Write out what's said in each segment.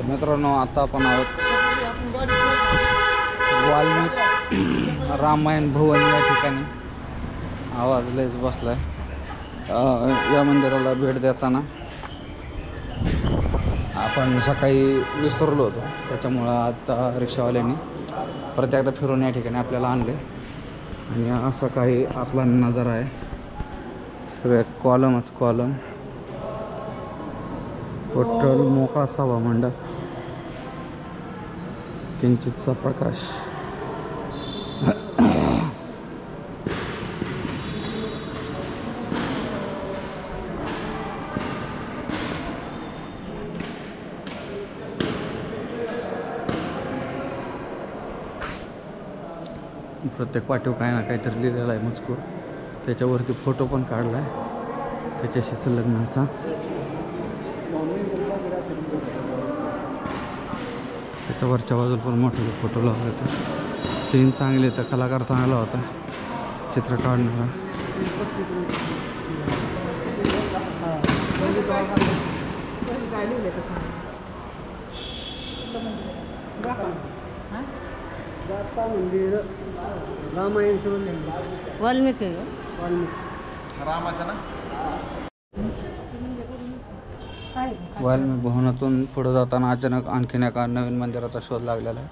तर मित्रांनो आता आपण आहोत वाल्मिक रामायण भवन या ठिकाणी. आवाज लयच बसलाय. या मंदिराला भेट देताना आपण सकाळी विसरलो होतो, त्याच्यामुळं आता रिक्षावाल्यांनी परत एकदा फिरून या ठिकाणी आपल्याला आणले. आणि असा काही आतला नजारा आहे. सगळे कॉलमच कॉलम, टोटल मोकळा सभा मंडप, किंचितचा प्रकाश. प्रत्येक पाठीवर काही ना काहीतरी लिहिलेलं आहे मजकूर. त्याच्यावरती फोटो पण काढला आहे त्याच्याशी संलग्न असा. त्याच्या वरच्या बाजूला पण मोठे फोटो लावले होते. सीन चांगले, तर कलाकार चांगला होता चित्र काढणारा. वाल्मिक रामाचं ना. वाल्मिक भवनातून पुढे जाताना अचानक आणखीन एका नवीन मंदिराचा शोध लागलेला आहे.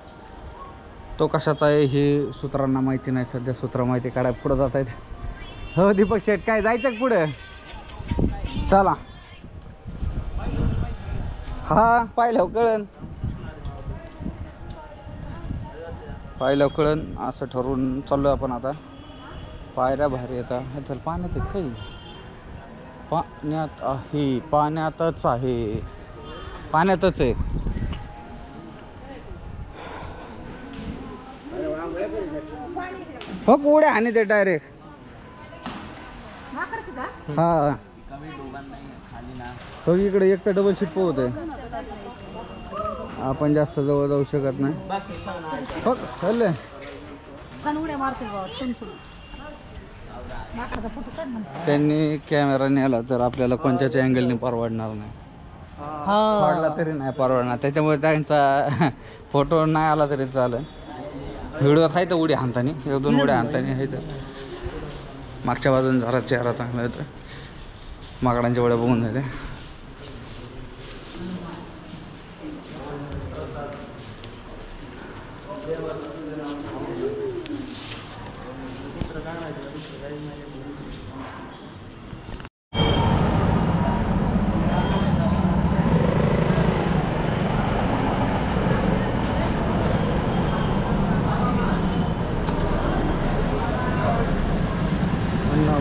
तो कशाचा आहे हे सूत्रांना माहिती नाही. सध्या सूत्र माहिती काढाय पुढे जात आहेत. हो दीपक शेठ, काय जायचं पुढे? चला. हा पाहिलं कळण, पाहिलं कळण असं ठरवून चाललो आपण आता. पायऱ्या भारी येतात. तर पाण्यात काही पाण्यात आहे, पाण्यातच आहे, पाण्यातच आहे. हो उड्या आणि ते डायरेक्ट. हा हो इकडे एक तर डबल शिट पोहत आहे. आपण जास्त जवळ जाऊ शकत नाही. हो हल्ले त्यांनी कॅमेरा नेला तर आपल्याला कोणत्याच अँगलने परवडणार नाही. वाढला तरी नाही परवडणार. त्याच्यामुळे त्यांचा फोटो नाही आला तरी चालेल. व्हिडिओत आहे तर उड्या हाणतानी, एक दोन उड्या हाणतानी आहे. तर मागच्या बाजून जरा चेहरा चांगला येतो. माकडांच्या उड्या बघून जाते.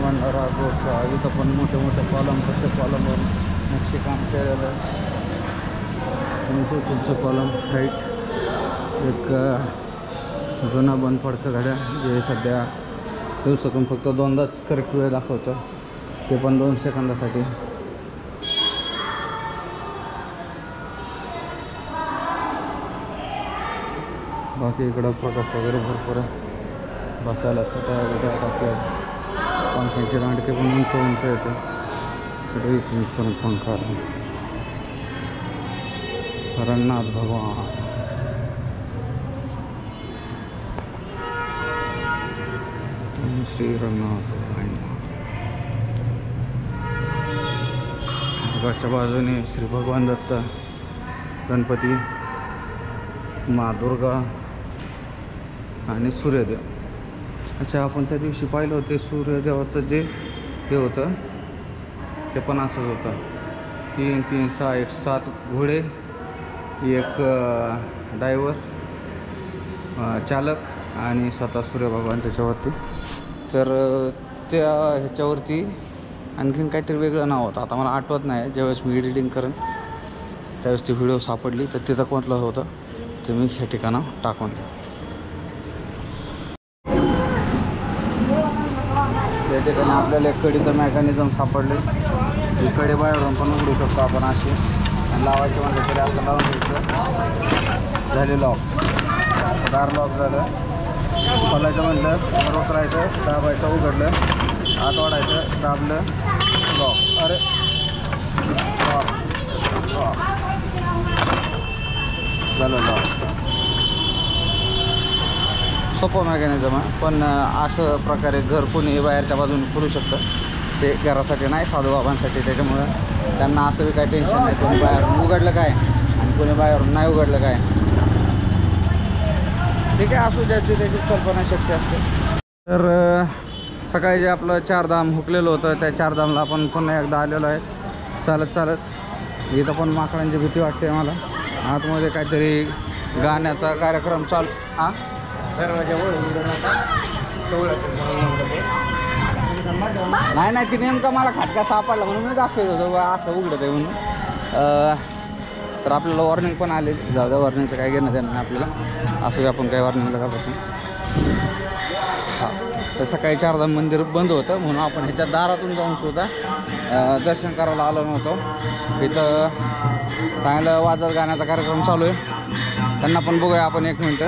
भंडारा गोसा इथं पण मोठे मोठे कॉलम, प्रत्येक कॉलमवर नक्षीकाम केलेलं आहे. तुमचं कॉलम हाईट. एक जुना बंद पडतं घड्या जे सध्या दिवसातून फक्त दोनदाच करेक्ट वेळ दाखवतं, ते पण 2 सेकंदासाठी. बाकी इकडं प्रकाश वगैरे भरपूर आहे. बसायला छोट्या वेगळ्या टाकल्या. पंख्याचे दांडके पण उंच उंच येते. सगळे इथून पण पंखा आहे. रंगनाथ भगवान. श्री रंगनाथ भगवान. घरच्या बाजूने श्री भगवान दत्त, गणपती, माँ दुर्गा आणि सूर्यदेव. अच्छा, आपण त्या दिवशी पाहिलं होते सूर्यदेवाचं जे हे होतं ते पण असंच होतं. 3 3 6 1 7 घोडे, एक ड्रायव्हर, चालक आणि स्वतः सूर्य भगवान त्याच्यावरती. तर त्या ह्याच्यावरती आणखीन काहीतरी वेगळं नाव होतं. आता मला आठवत नाही. ज्यावेळेस मी एडिटिंग करेन त्यावेळेस ती व्हिडिओ सापडली तर तिथं कोणतं होतं ते मी ह्या ठिकाणावर टाकून द्या. त्या ठिकाणी आपल्याला एक कडीचं मेकॅनिझम सापडले. ही कडी बाहेरून पण उघडू शकतो आपण अशी. आणि लावायची म्हणजे तरी असं लावून घ्यायचं. झाले लॉक. दार लॉक झालं. खोलायचं म्हणलं रोकरायचं, दाबायचं, उघडलं, आत वाढायचं, दाबलं, लॉक. अरे लॉक लॉक झालेलं सोपं मेकॅनिझम आहे. पण असं प्रकारे घर कोणी बाहेरच्या बाजूने करू शकतं. ते घरासाठी नाही, साधूबाबांसाठी. त्याच्यामुळं त्यांना असं बी काही टेन्शन नाही, कोणी बाहेरून उघडलं काय आणि कोणी बाहेरून नाही उघडलं काय. ठीक आहे, असू द्यायची त्याची कल्पना शक्ती असते. तर सकाळी जे आपलं चारधाम हुकलेलं होतं त्या चारधामला आपण पुन्हा एकदा आलेलो आहे चालत चालत. इथं पण माकडांची भीती वाटते मला. आतमध्ये काहीतरी गाण्याचा कार्यक्रम चालू. हां, नाही नाही, ती नेमका मला खटका सापडला म्हणून मी दाखवत होतो असं उघडत आहे म्हणून. तर आपल्याला वॉर्निंग पण आली. जाऊ द्या, वॉर्निंगचं काय घेणं देणं नाही आपल्याला. असं आपण काही वॉर्निंगला घाबरत. हां, तर सकाळी चारधाम मंदिर बंद होतं म्हणून आपण ह्याच्या दारातून जाऊन सुद्धा दर्शन करायला आलो नव्हतो. इथं चांगलं वाजत गाण्याचा कार्यक्रम चालू आहे. त्यांना पण बघूया आपण 1 मिनटं.